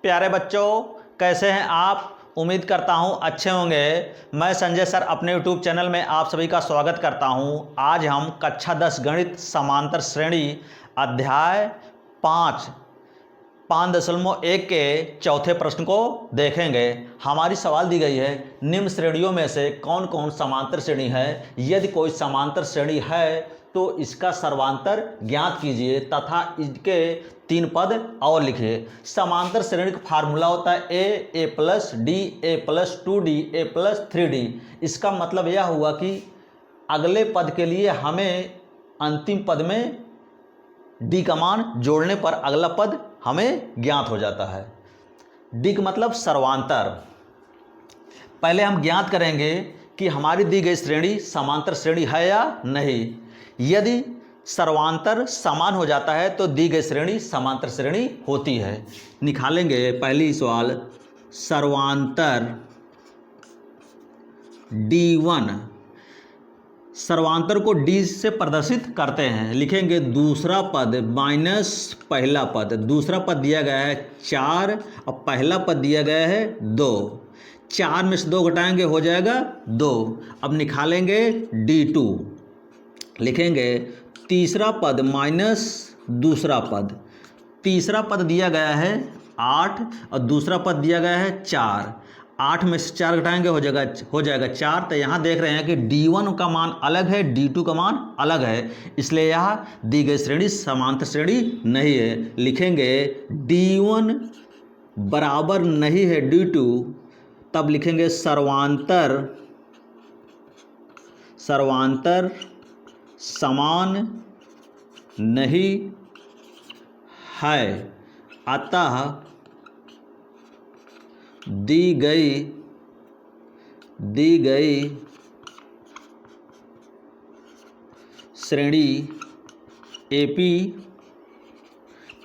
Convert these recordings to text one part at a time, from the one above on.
प्यारे बच्चों, कैसे हैं आप? उम्मीद करता हूं अच्छे होंगे। मैं संजय सर अपने YouTube चैनल में आप सभी का स्वागत करता हूं। आज हम कक्षा 10 गणित समांतर श्रेणी अध्याय 5.1 के चौथे प्रश्न को देखेंगे। हमारी सवाल दी गई है, निम्न श्रेणियों में से कौन कौन समांतर श्रेणी है? यदि कोई समांतर श्रेणी है तो इसका सर्वांतर ज्ञात कीजिए तथा इसके 3 पद और लिखिए। समांतर श्रेणी का फार्मूला होता है ए प्लस डी, ए प्लस 2d, ए प्लस 3d। इसका मतलब यह हुआ कि अगले पद के लिए हमें अंतिम पद में डी का मान जोड़ने पर अगला पद हमें ज्ञात हो जाता है। डी का मतलब सर्वांतर। पहले हम ज्ञात करेंगे कि हमारी दी गई श्रेणी समांतर श्रेणी है या नहीं। यदि सर्वांतर समान हो जाता है तो दी गई श्रेणी समांतर श्रेणी होती है। निकालेंगे पहली सवाल, सर्वांतर D1। सर्वांतर को D से प्रदर्शित करते हैं। लिखेंगे दूसरा पद माइनस पहला पद। दूसरा पद दिया गया है 4 और पहला पद दिया गया है 2। 4 में से 2 घटाएंगे हो जाएगा 2। अब निकालेंगे D2। लिखेंगे तीसरा पद माइनस दूसरा पद। तीसरा पद दिया गया है 8 और दूसरा पद दिया गया है 4। 8 में से 4 घटाएंगे हो जाएगा 4। तो यहाँ देख रहे हैं कि D1 का मान अलग है, D2 का मान अलग है, इसलिए यहाँ दी गई श्रेणी समांतर श्रेणी नहीं है। लिखेंगे D1 बराबर नहीं है D2, तब लिखेंगे सर्वांतर समान नहीं है, अतः दी गई श्रेणी AP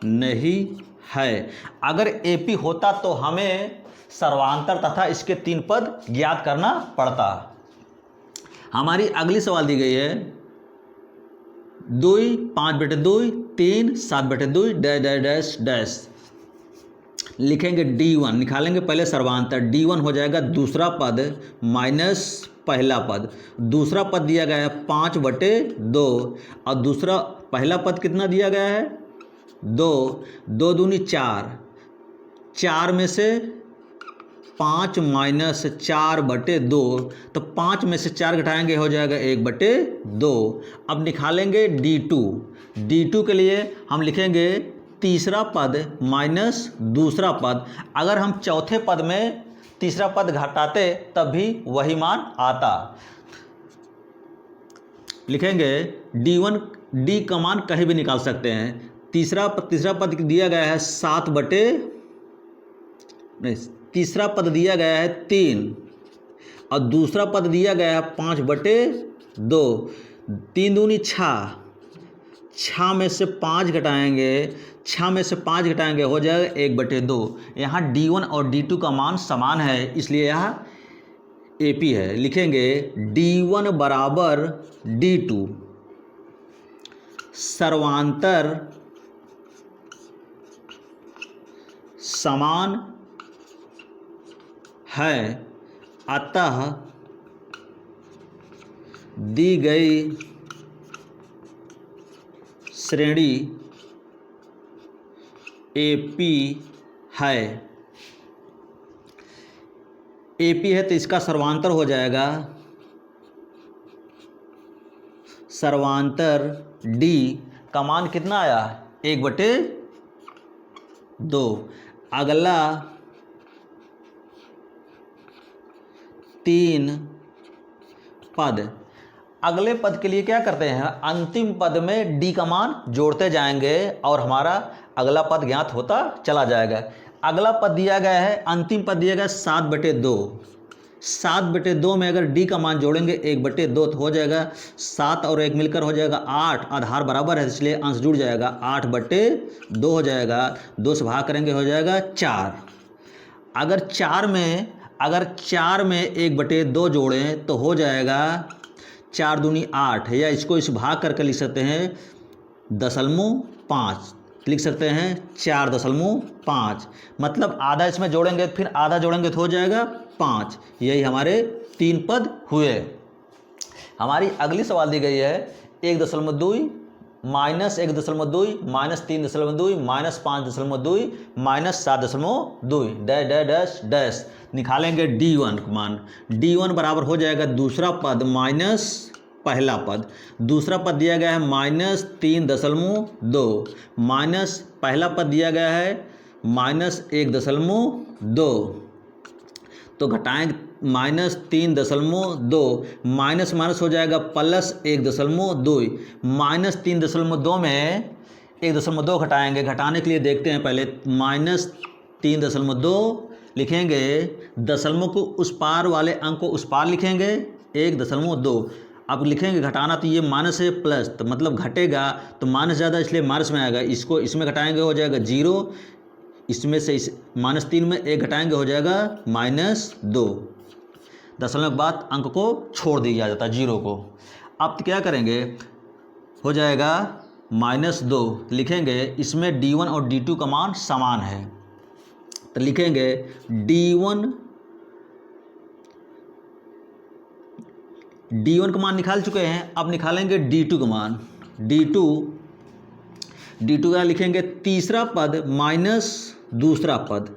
नहीं है। अगर AP होता तो हमें सर्वांतर तथा इसके 3 पद ज्ञात करना पड़ता। हमारी अगली सवाल दी गई है 2 5/2 3 7/2 डैश डैश डैश डैश। लिखेंगे D1। निकालेंगे पहले सर्वांतर। D1 हो जाएगा दूसरा पद माइनस पहला पद। दूसरा पद दिया गया है 5/2 और पहला पद कितना दिया गया है 2। 2 दूनी 4। 4 में से 5 माइनस 4/2, तो 5 में से 4 घटाएंगे हो जाएगा 1/2। अब निकालेंगे D2। D2 के लिए हम लिखेंगे तीसरा पद माइनस दूसरा पद। अगर हम चौथे पद में तीसरा पद घटाते तब भी वही मान आता। लिखेंगे D1, D का मान कहीं भी निकाल सकते हैं। तीसरा पद दिया गया है तीसरा पद दिया गया है 3 और दूसरा पद दिया गया है 5/2। 3 दूनी 6। 6 में से 5 घटाएंगे, 6 में से 5 घटाएंगे हो जाएगा 1/2। यहाँ D1 और D2 का मान समान है, इसलिए यह AP है। लिखेंगे D1 बराबर D2, सर्वांतर समान है, अतः दी गई श्रेणी AP है। AP है तो इसका सर्वांतर हो जाएगा सर्वांतर D का मान कितना आया 1/2। अगला 3 पद। अगले पद के लिए क्या करते हैं, अंतिम पद में D का मान जोड़ते जाएंगे और हमारा अगला पद ज्ञात होता चला जाएगा। अगला पद दिया गया है, अंतिम पद दिया गया 7/2। 7/2 में अगर D का मान जोड़ेंगे 1/2 तो हो जाएगा 7 और 1 मिलकर हो जाएगा 8। आधार बराबर है इसलिए अंश जुड़ जाएगा, 8/2 हो जाएगा। 2 से भाग करेंगे हो जाएगा 4। अगर 4 में 1/2 जोड़ें तो हो जाएगा 4 दूनी 8, या इसको इस भाग करके लिख सकते हैं 0.5। लिख सकते हैं 4.5, मतलब आधा इसमें जोड़ेंगे फिर आधा जोड़ेंगे तो हो जाएगा 5। यही हमारे 3 पद हुए। हमारी अगली सवाल दी गई है 1.2 minus 1.2 minus 3.2 minus 5.2 minus 7.2 dash dash dash dash. निकालेंगे D1 का मान। D1 बराबर हो जाएगा दूसरा पद माइनस पहला पद। दूसरा पद दिया गया है माइनस 3.2 माइनस पहला पद दिया गया है माइनस 1.2, तो घटाएं माइनस 3.2 माइनस माइनस हो जाएगा प्लस 1.2। माइनस 3.2 में 1.2 घटाएंगे। घटाने के लिए देखते हैं पहले माइनस 3.2 लिखेंगे, दशमलव को उस पार वाले अंक को उस पार लिखेंगे 1.2। अब लिखेंगे घटाना तो ये माइनस है प्लस, तो मतलब घटेगा तो माइनस ज़्यादा इसलिए माइनस में आएगा। इसको इसमें घटाएंगे हो जाएगा 0, इसमें से इस -3 में 1 घटाएंगे हो जाएगा -2। दशमलव के बाद अंक को छोड़ दिया जाता है 0 को। अब क्या करेंगे, हो जाएगा -2 लिखेंगे। इसमें D1 और D2 का मान समान है, तो लिखेंगे D1 का मान निकाल चुके हैं। अब निकालेंगे D2 का मान। D2 का लिखेंगे तीसरा पद माइनस दूसरा पद।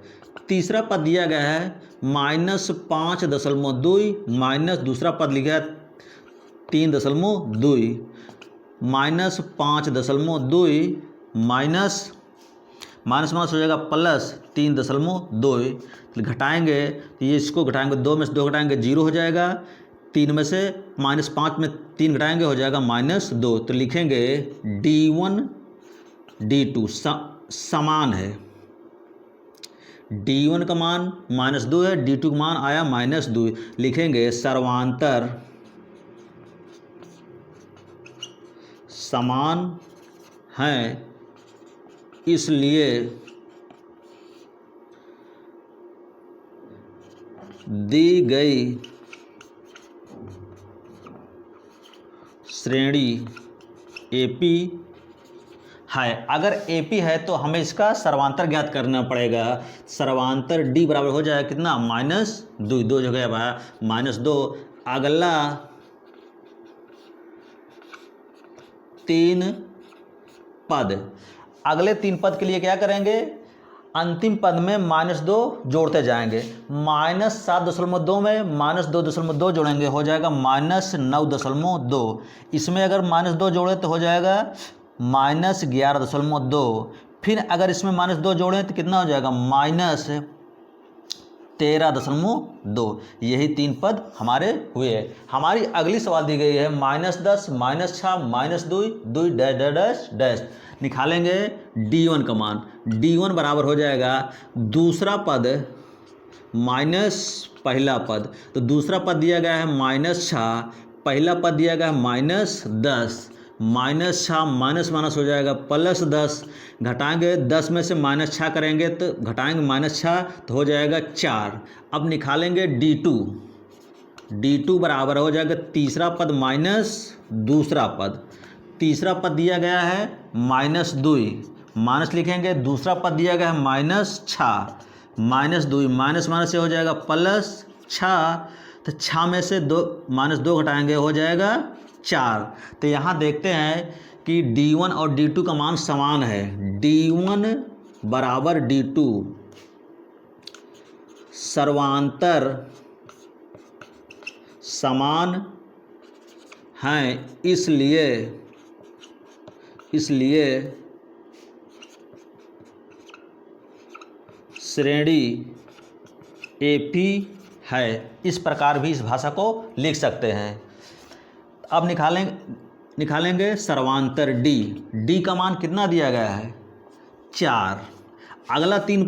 तीसरा पद दिया गया है -5.2 माइनस दूसरा पद लिखा है 3.2 माइनस 5.2 माइनस माइनस हो जाएगा प्लस 3.2। घटाएंगे तो ये इसको घटाएंगे, 2 में से 2 घटाएंगे 0 हो जाएगा। 3 में से -5 में 3 घटाएंगे हो जाएगा -2। तो लिखेंगे D1 D2 समान है। D1 का मान -2 है, D2 का मान आया -2। लिखेंगे सर्वांतर समान हैं, इसलिए दी गई श्रेणी AP है। अगर AP है तो हमें इसका सर्वांतर ज्ञात करना पड़ेगा। सर्वांतर D बराबर हो जाएगा कितना, -2, 2 जगह आया -2। अगला 3 पद, अगले 3 पद के लिए क्या करेंगे, अंतिम पद में -2 जोड़ते जाएंगे। -7.2 में -2.2 जोड़ेंगे हो जाएगा -9.2। इसमें अगर -2 जोड़े तो हो जाएगा -11.2। फिर अगर इसमें -2 जोड़ें तो कितना हो जाएगा, -13.2। यही 3 पद हमारे हुए। हमारी अगली सवाल दी गई है -10 -6 -2 2 डैश डैश डैश। निकालेंगे D1 का मान। D1 बराबर हो जाएगा दूसरा पद माइनस पहला पद। तो दूसरा पद दिया गया है -6, पहला पद दिया गया है -10। -6 माइनस माइनस हो जाएगा +10। घटाएंगे 10 में से -6 करेंगे तो घटाएंगे -6 तो हो जाएगा 4। अब निकालेंगे D2 बराबर हो जाएगा तीसरा पद माइनस दूसरा पद। तीसरा पद दिया गया है -2, माइनस लिखेंगे। दूसरा पद दिया गया है -6, -2 माइनस माइनस से हो जाएगा +6। तो 6 में से -2 घटाएंगे हो जाएगा 4। तो यहाँ देखते हैं कि D1 और D2 का मान समान है। D1 बराबर D2 सर्वांतर समान हैं, इसलिए श्रेणी AP है। इस प्रकार भी इस भाषा को लिख सकते हैं। अब निकालेंगे सर्वांतर D का मान कितना दिया गया है, 4। अगला 3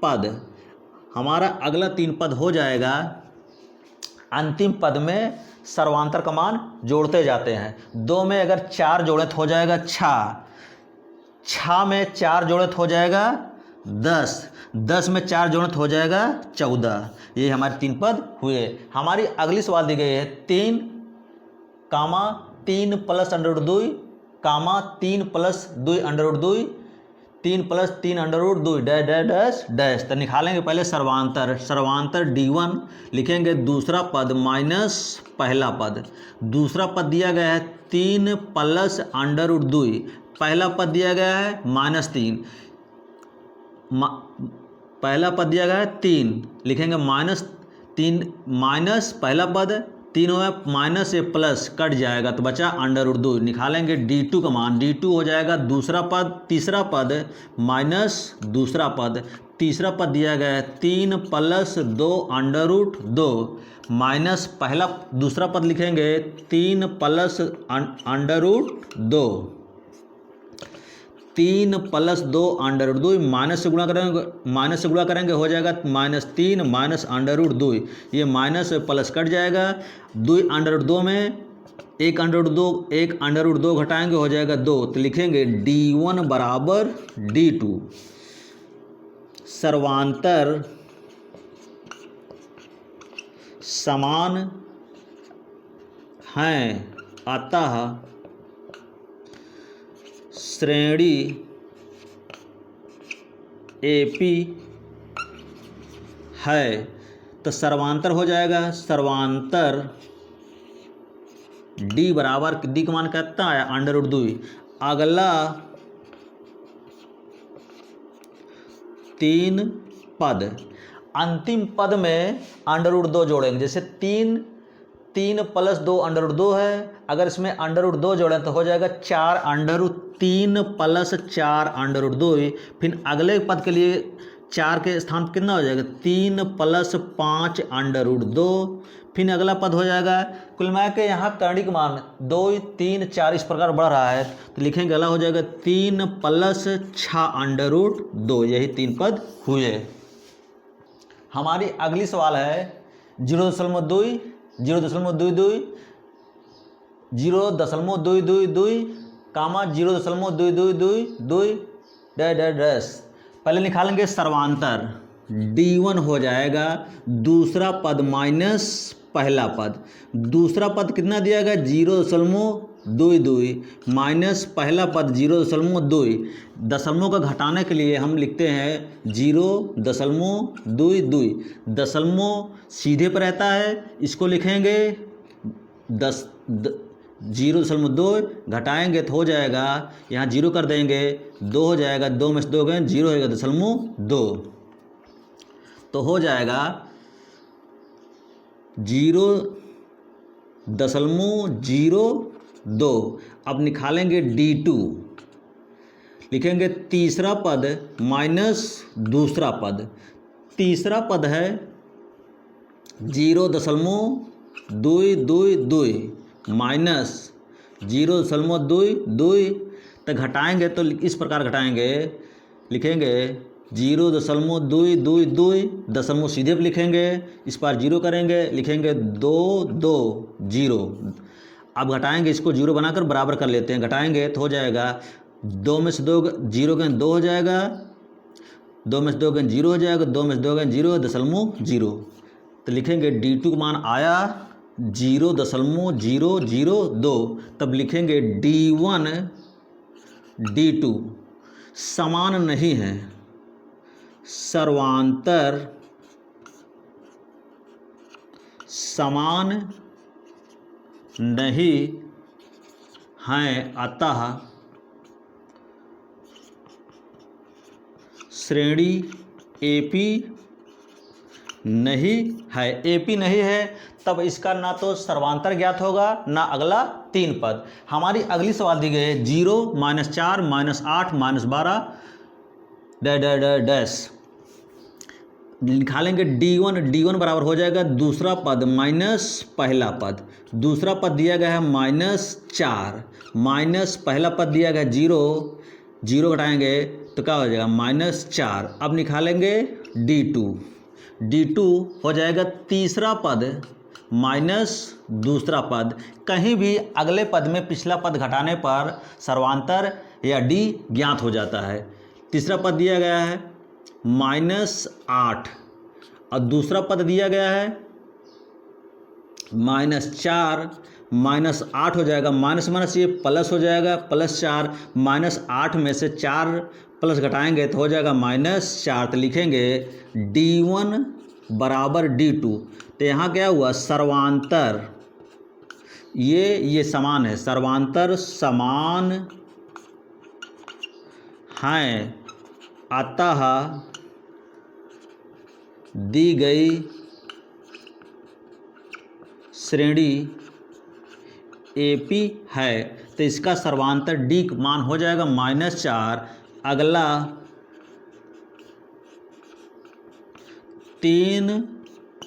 पद हमारा अगला 3 पद हो जाएगा। अंतिम पद में सर्वांतर का मान जोड़ते जाते हैं। 2 में अगर 4 जोड़े तो हो जाएगा 6 में 4 जोड़े तो हो जाएगा 10 में 4 जोड़े तो हो जाएगा 14। ये हमारे 3 पद हुए। हमारी अगली सवाल दी गई है comma 3 plus under root 2 comma 3 plus 2 under root 2 3 plus 3 अंडर root 2 dash dash dash dash. तो निकालेंगे पहले सर्वांतर, सर्वांतर d1 लिखेंगे दूसरा पद माइनस पहला पद। दूसरा पद दिया गया है 3 प्लस अंडर रूट 2, पहला पद दिया गया है -3, पहला पद दिया गया है 3, लिखेंगे -3 माइनस पहला पद 3 हुआ माइनस ये प्लस कट जाएगा तो बचा अंडर रूट 2। निकालेंगे d2 का मान, d2 हो जाएगा दूसरा पद, तीसरा पद माइनस दूसरा पद, तीसरा पद दिया गया है 3 प्लस 2 अंडर रूट 2 माइनस पहला दूसरा पद लिखेंगे 3 plus under root 2, 3 plus 2 under root 2 माइनस से गुणा करेंगे हो जाएगा -3 माइनस अंडर रूट 2, ये माइनस प्लस कट जाएगा। 2 अंडर रूट 2 में 1 अंडर रूट 2 घटाएंगे हो जाएगा 2, तो लिखेंगे d1 बराबर d2। सर्वांतर समान हैं अतः श्रेणी AP है। तो सर्वांतर हो जाएगा, सर्वांतर D बराबर D का मान कितना है अंडर रूट 2। अगला 3 पद, अंतिम पद में अंडर रूट 2 जोड़ेंगे। जैसे 3 प्लस 2 अंडर रूट 2 है, अगर इसमें अंडर रूट 2 जोड़ें तो हो जाएगा 4 under root 3 plus 4 under root 2। फिर अगले पद के लिए 4 के स्थान पर कितना हो जाएगा 3 प्लस 5 अंडर रूट 2। फिर अगला पद हो जाएगा, कुल मिला के यहाँ करणिक मान 2 3 4 इस प्रकार बढ़ रहा है तो लिखेंगे अगला हो जाएगा 3 प्लस 6 अंडर रूट 2। यही 3 पद हुए। हमारी अगली सवाल है 0.2 0.22 0.222 कामा 0.222 डैश डैश डैश। पहले निकालेंगे सर्वांतर, d1 हो जाएगा दूसरा पद माइनस पहला पद। दूसरा पद कितना दिया गया 0.22 माइनस पहला पद 0.2। दशमलव का घटाने के लिए हम लिखते हैं 0.22। दशमलव सीधे पर रहता है, इसको लिखेंगे 0.2 घटाएंगे तो हो जाएगा, यहाँ 0 कर देंगे 2 हो जाएगा, 2 में से 2 गए 0 होगा 0.2 तो हो जाएगा 0.02। अब निकालेंगे d2, लिखेंगे तीसरा पद माइनस दूसरा पद। तीसरा पद है 0.222 माइनस 0.22 तक घटाएंगे तो इस प्रकार घटाएंगे, लिखेंगे 0.222 दशमलव सीधे पर लिखेंगे, इस पर 0 करेंगे, लिखेंगे 220। अब घटाएंगे, इसको 0 बनाकर बराबर कर लेते हैं, घटाएंगे तो हो जाएगा 2 में से 2 0 गए 2 हो जाएगा, 2 में से 2 गए 0 हो जाएगा, 2 में से 2 गए 0 0.0 तो लिखेंगे d2 का मान आया 0.002। तब लिखेंगे d1 d2 समान नहीं है, सर्वांतर समान नहीं हैं अतः श्रेणी AP नहीं है। AP नहीं है तब इसका ना तो सर्वांतर ज्ञात होगा ना अगला 3 पद। हमारी अगली सवाल दी गई है 0 -4 -8 -12 डैश। निकालेंगे d1 बराबर हो जाएगा दूसरा पद माइनस पहला पद। दूसरा पद दिया गया है -4 माइनस पहला पद दिया गया 0 घटाएंगे तो क्या हो जाएगा -4। अब निकालेंगे d2 हो जाएगा तीसरा पद माइनस दूसरा पद। कहीं भी अगले पद में पिछला पद घटाने पर सर्वांतर या d ज्ञात हो जाता है। तीसरा पद दिया गया है -8 और दूसरा पद दिया गया है -4 -8 हो जाएगा, माइनस माइनस ये प्लस हो जाएगा, +4 -8 में से 4 प्लस घटाएंगे तो हो जाएगा -4। तो लिखेंगे D1 बराबर D2। तो यहाँ क्या हुआ, सर्वांतर, ये समान है, सर्वांतर समान हैं, अतः दी गई श्रेणी AP है। तो इसका सर्वांतर D का मान हो जाएगा -4। अगला 3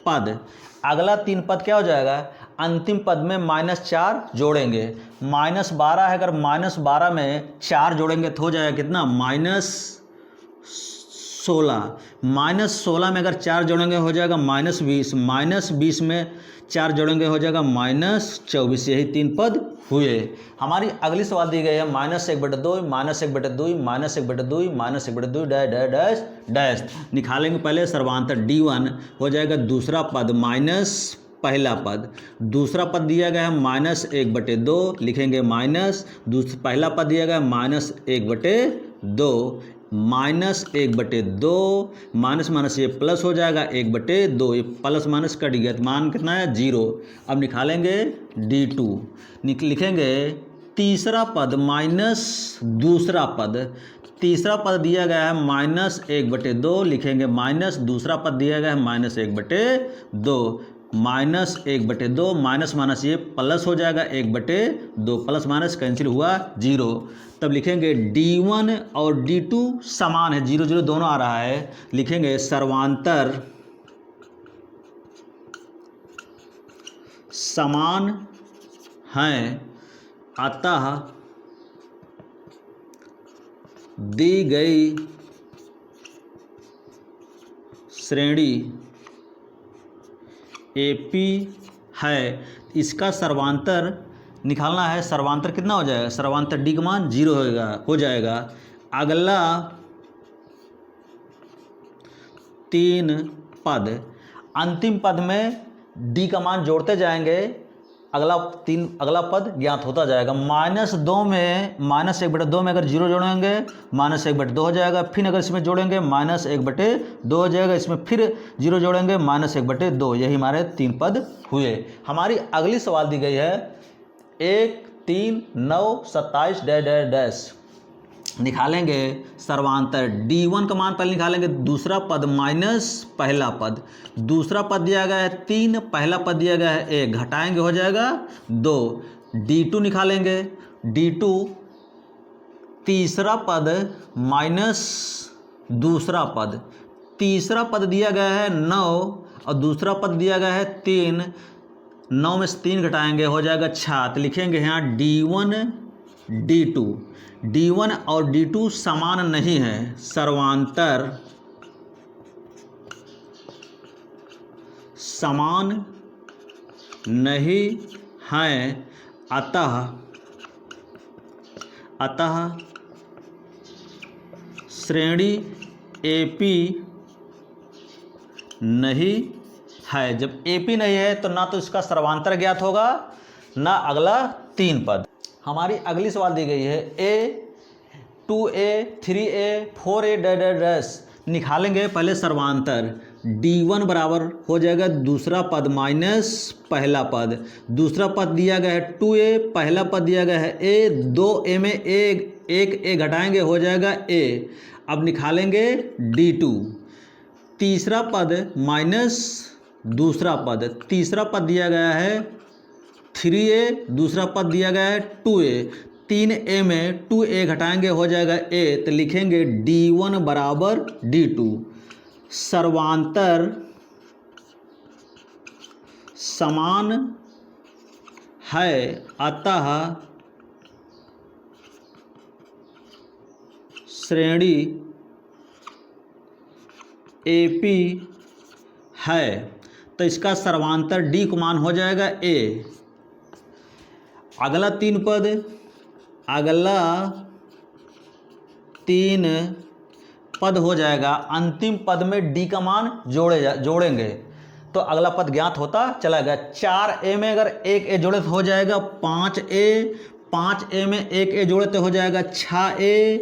पद, अगला 3 पद क्या हो जाएगा, अंतिम पद में -4 जोड़ेंगे, -12 है, अगर -12 में 4 जोड़ेंगे तो हो जाएगा कितना, -16, -16 में अगर 4 जोड़ेंगे हो जाएगा -20, -20 में 4 जोड़ेंगे हो जाएगा -24। यही 3 पद हुए। हमारी अगली सवाल दी गई है -1/2, -1/2, -1/2, -1/2 डैश डैश डैश डैश। निकालेंगे पहले सर्वांतर D1 हो जाएगा दूसरा पद माइनस पहला पद, दूसरा पद दिया गया है -1/2, लिखेंगे माइनस, पहला पद दिया गया है -1/2, -1/2, माइनस माइनस ये प्लस हो जाएगा 1/2, ये प्लस माइनस कट गया तो मान कितना है 0। अब निकालेंगे D2, लिखेंगे तीसरा पद माइनस दूसरा पद, तीसरा पद दिया गया है -1/2, लिखेंगे माइनस, दूसरा पद दिया गया है -1/2, -1/2, माइनस माइनस ये प्लस हो जाएगा 1/2, प्लस माइनस कैंसिल हुआ 0। तब लिखेंगे D1 और D2 समान है, 0 0 दोनों आ रहा है, लिखेंगे सर्वांतर समान हैं, अतः दी गई श्रेणी AP है। इसका सर्वांतर निकालना है, सर्वांतर कितना हो जाएगा, सर्वांतर D का मान 0 हो जाएगा। अगला 3 पद, अंतिम पद में D का मान जोड़ते जाएंगे, अगला पद ज्ञात होता जाएगा। -2 में -1/2 में अगर 0 जोड़ेंगे -1/2 हो जाएगा, फिर अगर इसमें जोड़ेंगे -1/2 हो जाएगा, इसमें फिर 0 जोड़ेंगे -1/2। यही हमारे 3 पद हुए। हमारी अगली सवाल दी गई है 1 3 9 27 डैश डैश डैश। निकालेंगे सर्वांतर D1 का मान पहले निकालेंगे, दूसरा पद माइनस पहला पद, दूसरा पद दिया गया है 3, पहला पद दिया गया है 1, घटाएंगे हो जाएगा 2। D2 निकालेंगे, D2 तीसरा पद माइनस दूसरा पद, तीसरा पद दिया गया है 9 और दूसरा पद दिया गया है 3, 9 में से 3 घटाएंगे हो जाएगा 6। तो लिखेंगे यहाँ D1 D2, D1 और D2 समान नहीं है, सर्वांतर समान नहीं हैं, अतः श्रेणी AP नहीं है। जब AP नहीं है तो ना तो इसका सर्वांतर ज्ञात होगा, ना अगला 3 पद। हमारी अगली सवाल दी गई है A 2A 3A 4A dash dash. निकालेंगे पहले सर्वांतर, D1 बराबर हो जाएगा दूसरा पद माइनस पहला पद, दूसरा पद दिया गया है 2A, पहला पद दिया गया है A, 2A में एक A घटाएंगे हो जाएगा A। अब निकालेंगे D2, तीसरा पद माइनस दूसरा पद, तीसरा पद दिया गया है 3A, दूसरा पद दिया गया है 2A, 3A में 2A घटाएंगे हो जाएगा A। तो लिखेंगे D1 बराबर D2, सर्वांतर समान है, अतः श्रेणी AP है। तो इसका सर्वांतर D का मान हो जाएगा A। अगला 3 पद, अगला 3 पद हो जाएगा, अंतिम पद में D का मान जोड़ेंगे। तो अगला पद ज्ञात होता चला गया। 4a में अगर एक ए जोड़े तो हो जाएगा 5a, 5a में एक ए जोड़े तो हो जाएगा 6a,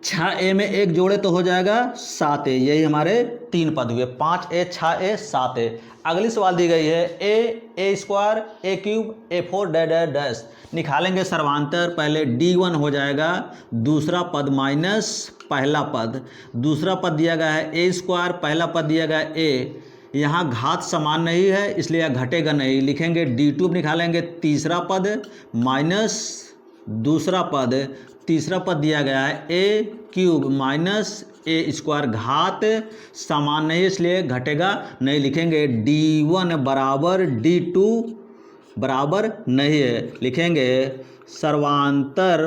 6a में एक जोड़े तो हो जाएगा 7a। यही हमारे 3 पद हुए, 5a, 6a, 7a। अगली सवाल दी गई है a square, a cube, a4 dash dash. निकालेंगे सर्वांतर। पहले d1 हो जाएगा दूसरा पद माइनस पहला पद। दूसरा पद दिया गया है a स्क्वायर, पहला पद दिया गया है a। यहाँ घात समान नहीं है इसलिए यह घटेगा नहीं, लिखेंगे d2। निकालेंगे तीसरा पद माइनस दूसरा पद, तीसरा पद दिया गया है a cube minus a square. घात समान नहीं इसलिए घटेगा नहीं, लिखेंगे d1 बराबर d2 बराबर नहीं है, लिखेंगे सर्वांतर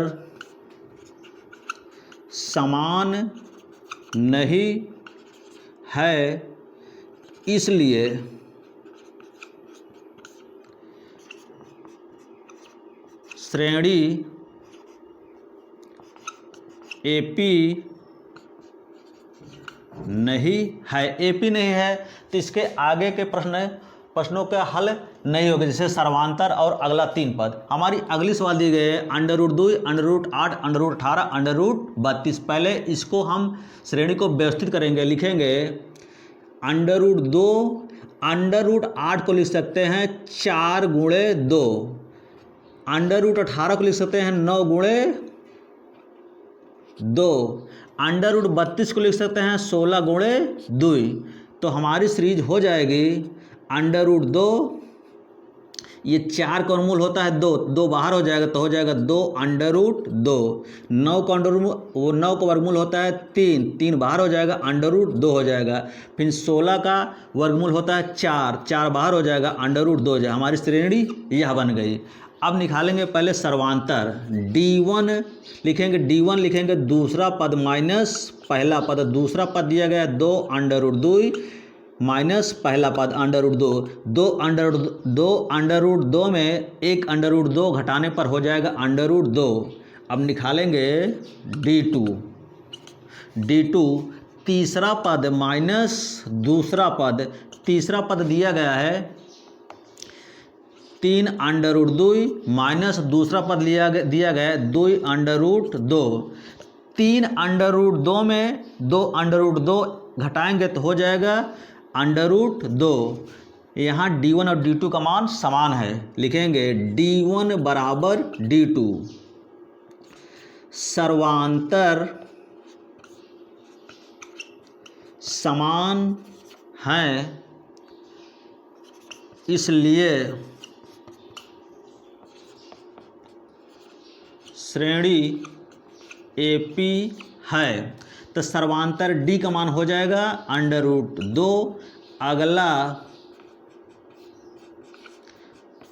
समान नहीं है इसलिए श्रेणी AP नहीं है। AP नहीं है तो इसके आगे के प्रश्नों का हल नहीं होगा, जैसे सर्वांतर और अगला 3 पद। हमारी अगली सवाल दी गई है √2, √8, √18, √32। पहले इसको हम श्रेणी को व्यवस्थित करेंगे, लिखेंगे √2, √8 को लिख सकते हैं 4 गुणे 2, √18 को लिख सकते हैं 9 गुणे 2, √32 को लिख सकते हैं 16 गुणे 2। तो हमारी सीरीज हो जाएगी √2, ये 4 का वर्गमूल होता है 2, 2 बाहर हो जाएगा तो हो जाएगा 2 √2। 9 का वो 9 का वर्गमूल होता है 3, 3 बाहर हो जाएगा √2 हो जाएगा। फिर 16 का वर्गमूल होता है 4, 4 बाहर हो जाएगा √2 हो जाएगा। हमारी श्रेणी यह बन गई। अब निकालेंगे पहले सर्वांतर। d1 लिखेंगे, d1 लिखेंगे दूसरा पद माइनस पहला पद। दूसरा पद दिया गया 2 √2 माइनस पहला पद √2। 2 में एक √2 घटाने पर हो जाएगा √2। अब निकालेंगे d2 तीसरा पद माइनस दूसरा पद। तीसरा पद दिया गया है 3 √2 माइनस दूसरा पद दिया गया है 2 √2। 3 √2 में 2 √2 घटाएंगे तो हो जाएगा √2। यहाँ d1 और d2 का मान समान है, लिखेंगे d1 बराबर d2। सर्वांतर समान हैं इसलिए श्रेणी AP है। तो सर्वांतर D का मान हो जाएगा √2। अगला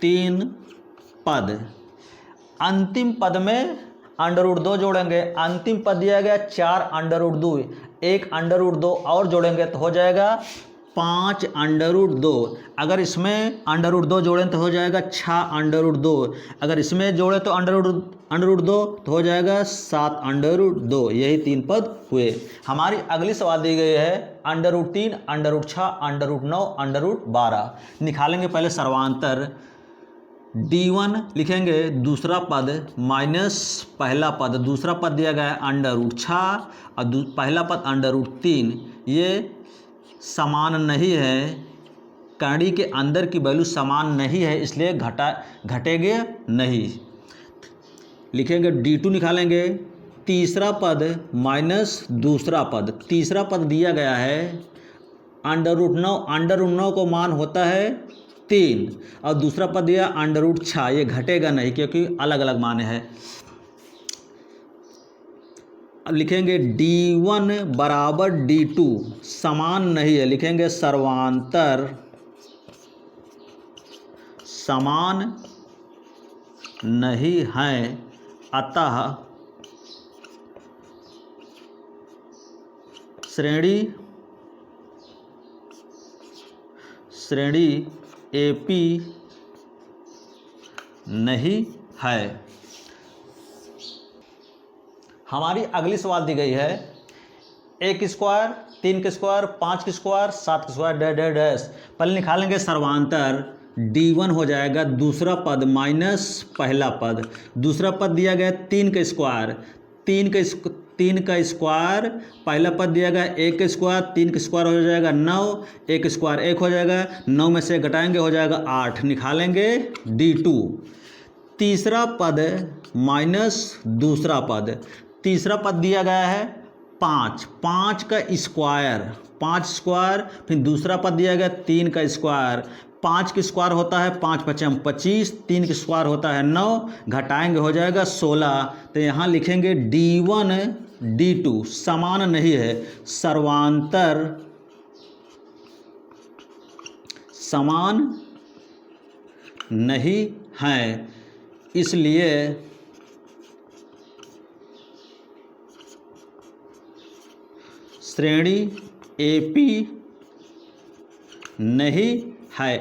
3 पद, अंतिम पद में √2 जोड़ेंगे। अंतिम पद दिया गया 4 √2, एक √2 और जोड़ेंगे तो हो जाएगा 5 √2। अगर इसमें √2 जोड़ें तो हो जाएगा 6 √2। अगर इसमें जोड़े तो √2 तो हो जाएगा 7 √2। यही 3 पद हुए। हमारी अगली सवाल दी गई है √3, √6, √9, √12। निकालेंगे पहले सर्वांतर। d1 लिखेंगे दूसरा पद माइनस पहला पद। दूसरा पद दिया गया है √6 और पहला पद √3। ये समान नहीं है, कड़ी के अंदर की वैल्यू समान नहीं है इसलिए घटेंगे नहीं, लिखेंगे d2। निकालेंगे तीसरा पद माइनस दूसरा पद। तीसरा पद दिया गया है √9, √9 को मान होता है 3 और दूसरा पद दिया √6। ये घटेगा नहीं क्योंकि अलग अलग मान है। अब लिखेंगे d1 बराबर d2, समान नहीं है, लिखेंगे सर्वांतर समान नहीं है अतः श्रेणी AP नहीं है। हमारी अगली सवाल दी गई है 1 की स्क्वायर, 3 की स्क्वायर, 5 की स्क्वायर, 7 की स्क्वायर, डैश डैश डैश। पहले निकालेंगे सर्वांतर, D1 हो जाएगा दूसरा पद माइनस पहला पद। दूसरा पद दिया गया 3 का स्क्वायर, 3 का स्क्वायर, पहला पद दिया गया 1 का स्क्वायर, 3 का स्क्वायर हो जाएगा 9, 1 स्क्वायर 1 हो जाएगा, 9 में से घटाएंगे हो जाएगा 8। निकालेंगे D2। तीसरा पद माइनस दूसरा पद, तीसरा पद दिया गया है 5, 5 का स्क्वायर, 5 स्क्वायर, फिर दूसरा पद दिया गया 3 का स्क्वायर, 5 की स्क्वायर होता है 5 पचम 25, 3 की स्क्वायर होता है 9, घटाएंगे हो जाएगा 16। तो यहाँ लिखेंगे D1 D2 समान नहीं है, सर्वांतर समान नहीं है, इसलिए श्रेणी AP नहीं है।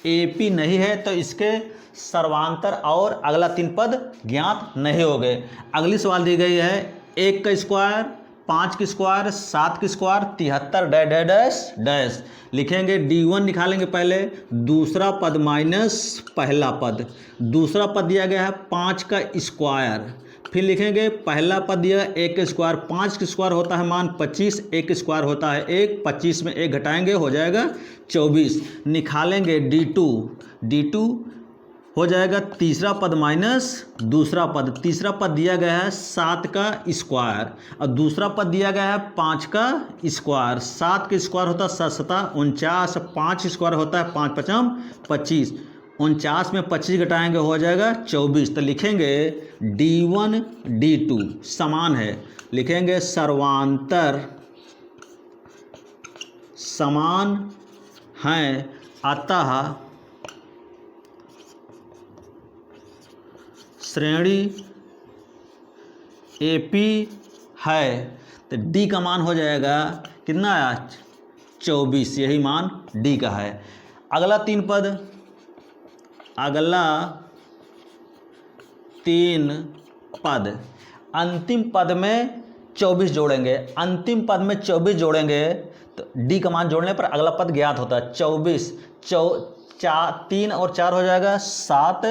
AP नहीं है तो इसके सर्वांतर और अगला 3 पद ज्ञात नहीं हो गए। अगली सवाल दी गई है 1 का स्क्वायर, 5 की स्क्वायर, 7 की square, 73 dash dash dash dash. लिखेंगे D1 निकालेंगे पहले, दूसरा पद माइनस पहला पद। दूसरा पद दिया गया है 5 का स्क्वायर, फिर लिखेंगे पहला पद दिया 1 का स्क्वायर, 5 का स्क्वायर होता है मान 25, 1 का स्क्वायर होता है 1, 25 में 1 घटाएंगे हो जाएगा 24। निकालेंगे D2, D2 हो जाएगा तीसरा पद माइनस दूसरा पद। तीसरा पद दिया गया है 7 का स्क्वायर और दूसरा पद दिया गया है 5 का स्क्वायर। 7 का स्क्वायर होता है 7 49, 5 स्क्वायर होता है 5 पचम 25, 49 में 25 घटाएंगे हो जाएगा 24। तो लिखेंगे D1 D2 समान है, लिखेंगे सर्वांतर समान हैं, अतः श्रेणी AP है। तो D का मान हो जाएगा कितना आया 24, यही मान D का है। अगला 3 पद, अगला 3 पद, अंतिम पद में 24 जोड़ेंगे, अंतिम पद में 24 जोड़ेंगे तो D का मान जोड़ने पर अगला पद ज्ञात होता है 24। 3 और 4 हो जाएगा 7,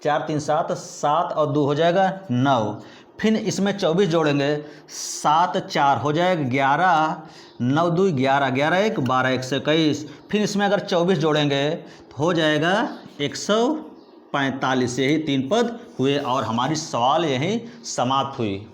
4 3 7, 7 और 2 हो जाएगा 9। फिर इसमें 24 जोड़ेंगे, 7 4 हो जाएगा 11, 9 2 11, 11 1 12, 1 21। फिर इसमें अगर 24 जोड़ेंगे तो हो जाएगा 145। यही 3 पद हुए और हमारी सवाल यहीं समाप्त हुई।